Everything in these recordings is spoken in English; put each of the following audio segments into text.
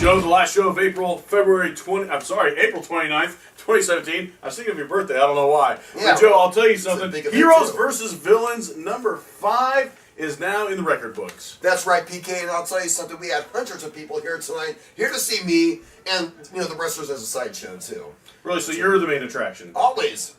Joe, the last show of April 29th, 2017. I was thinking of your birthday. I don't know why. Yeah, but Joe, I'll tell you something. Heroes too. versus Villains number 5 is now in the record books. That's right, PK, and I'll tell you something. We had hundreds of people here tonight, here to see me, and the wrestlers as a sideshow too. Really? So you're the main attraction? Always.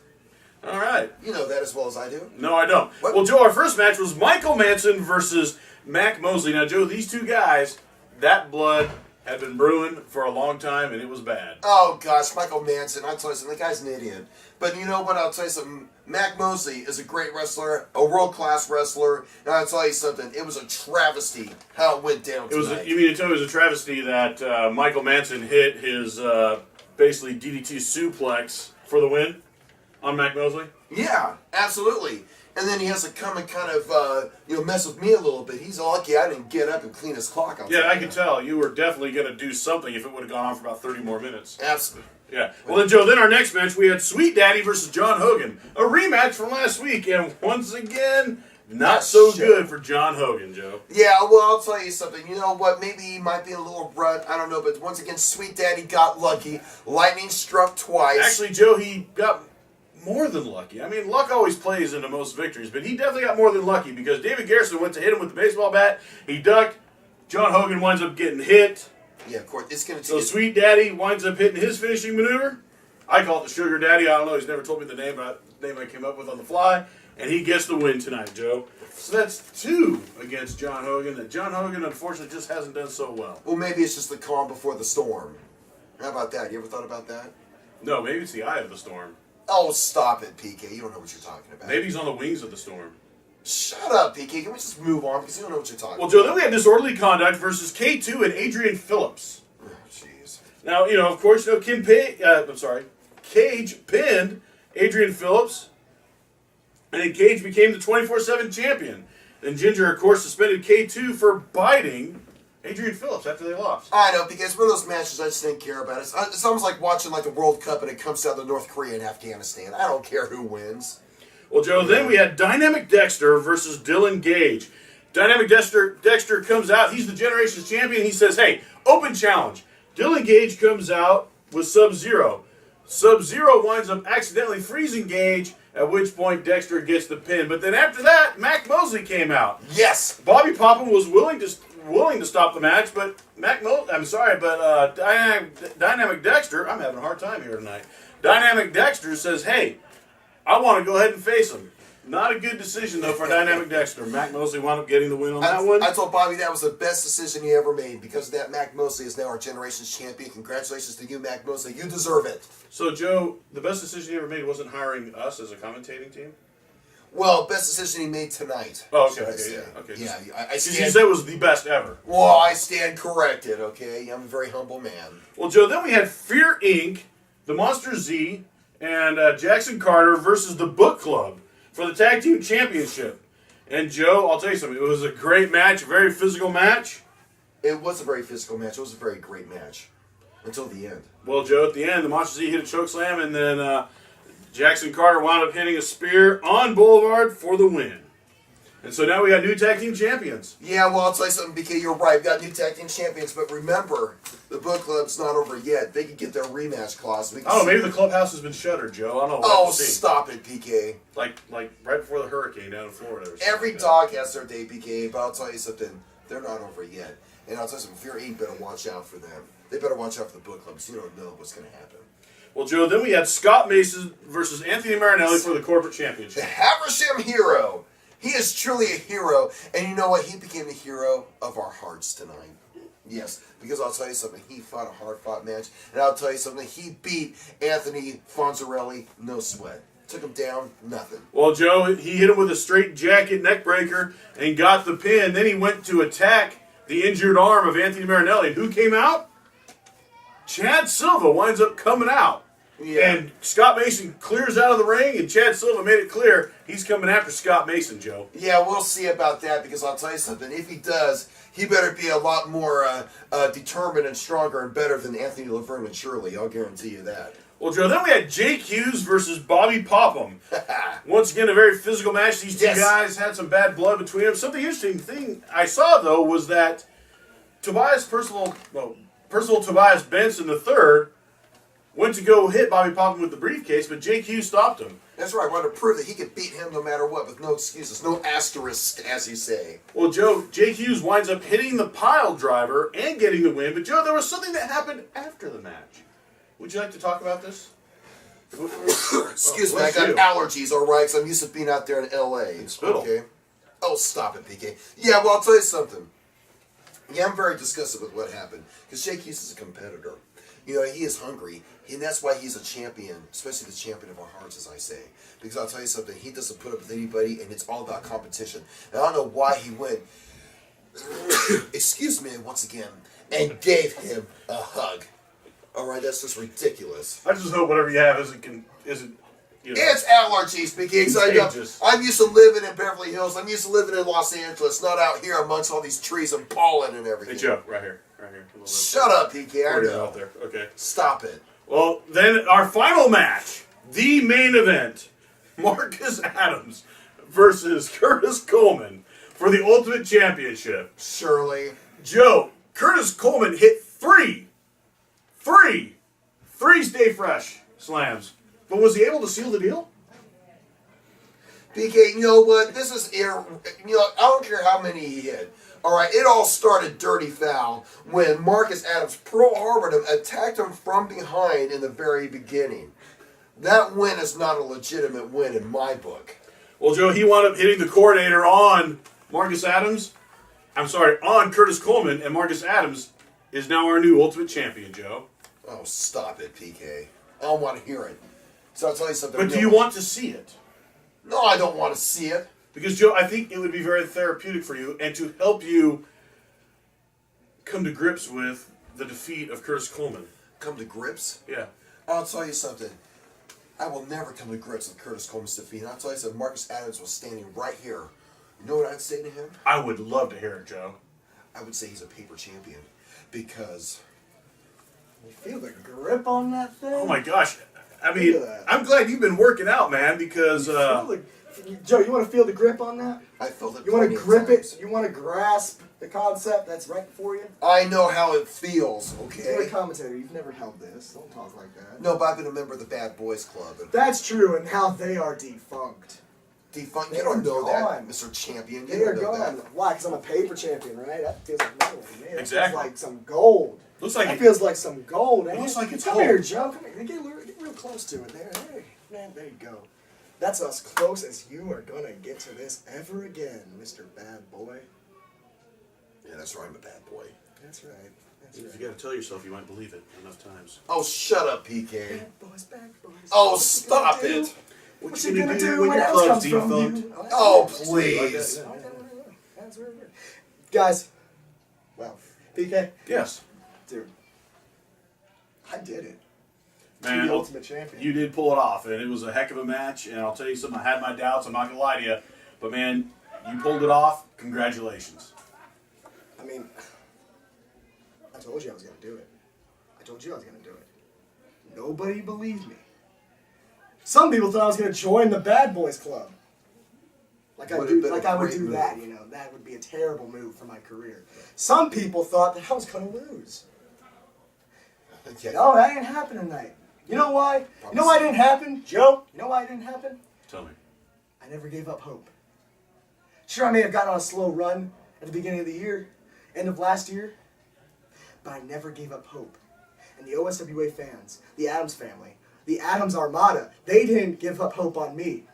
All right. You know that as well as I do. No, I don't. What? Well, Joe, our first match was Michael Manson versus Mac Mosley. Now, Joe, these two guys, that blood had been brewing for a long time, and it was bad. Oh, gosh, Michael Manson. I'll tell you something. The guy's an idiot. But you know what? I'll tell you something. Mac Mosley is a great wrestler, a world-class wrestler. And I'll tell you something. It was a travesty how it went down tonight. You mean to tell me it was a travesty that Michael Manson hit his basically DDT suplex for the win on Mac Mosley? Yeah, absolutely. And then he has to come and kind of, mess with me a little bit. He's lucky I didn't get up and clean his clock. Yeah, I can tell. You were definitely going to do something if it would have gone on for about 30 more minutes. Absolutely. Yeah. Well, then, Joe, then our next match, we had Sweet Daddy versus John Hogan. A rematch from last week, and once again, not so good for John Hogan, Joe. Yeah, well, I'll tell you something. You know what? Maybe he might be a little rut. I don't know. But once again, Sweet Daddy got lucky. Lightning struck twice. Actually, Joe, he got more than lucky. I mean, luck always plays into most victories, but he definitely got more than lucky because David Garrison went to hit him with the baseball bat. He ducked. John Hogan winds up getting hit. Yeah, of course. It's going to. So Sweet Daddy winds up hitting his finishing maneuver. I call it the Sugar Daddy. I don't know. He's never told me the name, but the name I came up with on the fly. And he gets the win tonight, Joe. So that's 2 against John Hogan. That John Hogan, unfortunately, just hasn't done so well. Well, maybe it's just the calm before the storm. How about that? You ever thought about that? No, maybe it's the eye of the storm. Oh, stop it, PK. You don't know what you're talking about. Maybe he's on the wings of the storm. Shut up, PK. Can we just move on? Because you don't know what you're talking Well, about. Joe, then we had Disorderly Conduct versus K2 and Adrian Phillips. Oh, jeez. Now, of course, Cage pinned Adrian Phillips, and then Cage became the 24/7 champion. And Ginger, of course, suspended K2 for biting Adrian Phillips after they lost. I know, because one of those matches I just didn't care about. It's almost like watching like the World Cup and it comes down to North Korea and Afghanistan. I don't care who wins. Well, Joe, then we had Dynamic Dexter versus Dylan Gage. Dynamic Dexter comes out. He's the Generations champion. He says, hey, open challenge. Dylan Gage comes out with Sub-Zero. Sub-Zero winds up accidentally freezing Gage, at which point Dexter gets the pin. But then after that, Mac Mosley came out. Yes! Bobby Popham was willing to stop the match, but Dynamic Dexter, I'm having a hard time here tonight. Dynamic Dexter says, hey, I want to go ahead and face him. Not a good decision, though, for Dynamic Dexter. Mac Mosley wound up getting the win on that one. I told Bobby that was the best decision he ever made. Because of that, Mac Mosley is now our Generations champion. Congratulations to you, Mac Mosley. You deserve it. So, Joe, the best decision he ever made wasn't hiring us as a commentating team? Well, best decision he made tonight. Oh, okay. Yeah, I stand. He said it was the best ever. Well, I stand corrected, okay? I'm a very humble man. Well, Joe, then we had Fear Inc., the Monster Z, and Jackson Carter versus the Book Club for the Tag Team Championship. And, Joe, I'll tell you something. It was a great match, a very physical match. It was a very physical match. It was a very great match. Until the end. Well, Joe, at the end, the Monster Z hit a chokeslam, and then Jackson Carter wound up hitting a spear on Boulevard for the win. And so now we got new tag team champions. Yeah, well, I'll tell you something, BK, you're right. We've got new tag team champions, but remember, the book club's not over yet. They could get their rematch clause. Maybe the clubhouse has been shuttered, Joe. I don't know. Oh, stop it, PK. Like right before the hurricane down in Florida. Or Every dog has their day, PK, but I'll tell you something. They're not over yet. And I'll tell you something, Fear Inc. better watch out for them. They better watch out for the book club, because you don't know what's going to happen. Well, Joe, then we had Scott Mason versus Anthony Marinelli for the corporate championship. The Haversham Hero. He is truly a hero. And you know what? He became the hero of our hearts tonight. Yes, because I'll tell you something. He fought a hard-fought match. And I'll tell you something. He beat Anthony Fonzarelli, no sweat. Took him down, nothing. Well, Joe, he hit him with a straight jacket neck breaker and got the pin. Then he went to attack the injured arm of Anthony Marinelli. And who came out? Chad Silva winds up coming out. Yeah. And Scott Mason clears out of the ring, and Chad Silva made it clear he's coming after Scott Mason, Joe. Yeah, we'll see about that, because I'll tell you something. If he does, he better be a lot more determined and stronger and better than Anthony Laverne and Shirley. I'll guarantee you that. Well, Joe, then we had Jake Hughes versus Bobby Popham. Once again, a very physical match. These two guys had some bad blood between them. Something interesting thing I saw, though, was that Tobias Percival Tobias Benson III went to go hit Bobby Poppin with the briefcase, but JQ stopped him. That's right. Wanted to prove that he could beat him no matter what, with no excuses, no asterisk, as you say. Well, Joe, Jake Hughes winds up hitting the pile driver and getting the win. But, Joe, there was something that happened after the match. Would you like to talk about this? Excuse me, I got allergies, all right? So I'm used to being out there in L.A. Spittle. Okay. Oh, stop it, PK. Yeah, well, I'll tell you something. Yeah, I'm very disgusted with what happened. Because Jake Hughes is a competitor. You know, he is hungry. And that's why he's a champion, especially the champion of our hearts, as I say. Because I'll tell you something, he doesn't put up with anybody, and it's all about competition. And I don't know why he went, excuse me, once again, and gave him a hug. All right, that's just ridiculous. I just hope whatever you have isn't you know. It's allergies, because I'm used to living in Beverly Hills. I'm used to living in Los Angeles, not out here amongst all these trees and pollen and everything. Hey, Joe, right here. Shut up, PK. I know. Out there. Okay. Stop it. Well, then our final match, the main event, Marcus Adams versus Curtis Coleman for the Ultimate Championship. Surely. Joe, Curtis Coleman hit three Stay Fresh slams. But was he able to seal the deal? PK, you know what? This is I don't care how many he hit. All right, it all started dirty foul when Marcus Adams Pearl Harbored him, attacked him from behind in the very beginning. That win is not a legitimate win in my book. Well, Joe, he wound up hitting the coordinator on on Curtis Coleman, and Marcus Adams is now our new Ultimate Champion, Joe. Oh, stop it, PK. I don't want to hear it. So I'll tell you something. But do you want to see it? No, I don't want to see it. Because, Joe, I think it would be very therapeutic for you and to help you come to grips with the defeat of Curtis Coleman. Come to grips? Yeah. I'll tell you something. I will never come to grips with Curtis Coleman's defeat. And I'll tell you something. Marcus Adams was standing right here. You know what I'd say to him? I would love to hear it, Joe. I would say he's a paper champion. Because... You feel the grip on that thing? Oh, my gosh. I mean, I'm glad you've been working out, man, because... Joe, you want to feel the grip on that? I felt it. You want to grip it? You want to grasp the concept that's right before you? I know how it feels, okay? You're a commentator. You've never held this. Don't talk like that. No, but I've been a member of the Bad Boys Club. That's true, and now they are defunct. Defunct? They You don't are know gone. that, Mr. Champion. They You are don't know gone. that. Why? Because I'm a paper champion, right? That feels like money to me. That Exactly. feels like some gold. Looks like that feels like some gold. It looks like it's Come gold. here, Joe. Come here. Get real close to it. There, man. There you go. That's as close as you are gonna get to this ever again, Mr. Bad Boy. Yeah, that's right. I'm a bad boy. That's right. That's right. You got to tell yourself you might believe it enough times. Oh, shut up, PK. Bad boys, bad boys. Oh, What you stop gonna do? it. What you gonna do when else comes from you? Oh, please. That's very good. Guys, well, PK, Yes. dude, I did it. Man, the Ultimate Champion. you did pull it off, and it was a heck of a match, and I'll tell you something, I had my doubts, I'm not going to lie to you, but man, you pulled it off, congratulations. I mean, I told you I was gonna do it. I told you I was gonna do it. Nobody believed me. Some people thought I was gonna join the Bad Boys Club. Like I would do that, you know. That would be a terrible move for my career. Some people thought that I was gonna lose. No, that didn't happen tonight. You know why? You know why it didn't happen, Joe? You know why it didn't happen? Tell me. I never gave up hope. Sure, I may have gotten on a slow run at the beginning of the year, end of last year, but I never gave up hope. And the OSWA fans, the Adams family, the Adams Armada, they didn't give up hope on me.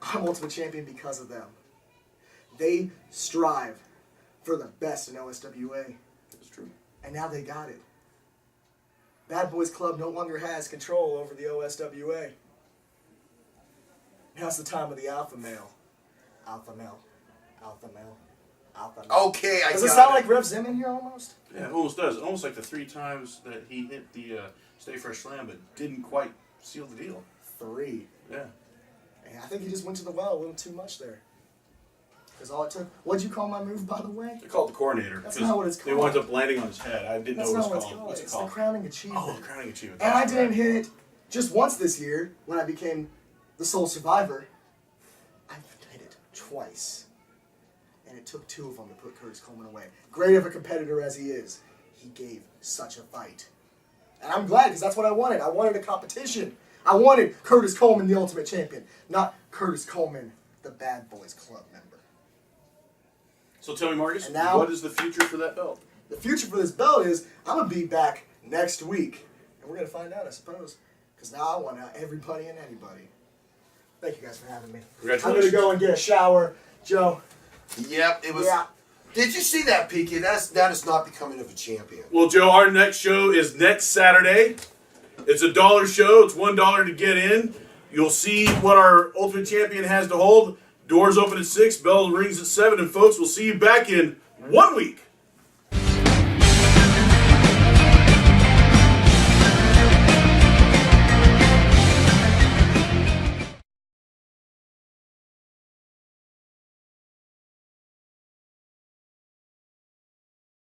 I'm Ultimate Champion because of them. They strive for the best in OSWA. That's true. And now they got it. Bad Boys Club no longer has control over the OSWA. Now's the time of the alpha male. Alpha male. Alpha male. Alpha male. Okay, I Does got it sound it. like Rev Zim in here almost? Yeah, it almost does. Almost like the 3 times that he hit the Stay Fresh Slam, but didn't quite seal the deal. 3. Yeah. And I think he just went to the well a little too much there. Because all it took... What'd you call my move, by the way? They called the coordinator. That's 'cause not what it's They called. wound up landing on his head. I didn't That's know not what what it's it's called. called. What's it It's called? the crowning achievement. Oh, the crowning achievement. And I That's didn't right. hit it just once this year when I became the sole survivor. I hit it twice. And it took 2 of them to put Curtis Coleman away. Great of a competitor as he is, he gave such a fight. And I'm glad, because that's what I wanted. I wanted a competition. I wanted Curtis Coleman, the Ultimate Champion, not Curtis Coleman, the Bad Boys Club member. So tell me, Marcus, And now- what is the future for that belt? The future for this belt is I'm going to be back next week. And we're going to find out, I suppose. Because now I want everybody and anybody. Thank you guys for having me. Congratulations. I'm going to go and get a shower. Joe. Yep, it was. Yeah. Did you see that, PK? That is not becoming of a champion. Well, Joe, our next show is next Saturday. It's a $1 show. It's $1 to get in. You'll see what our Ultimate Champion has to hold. Doors open at 6, bell rings at 7, and folks, we'll see you back in 1 week.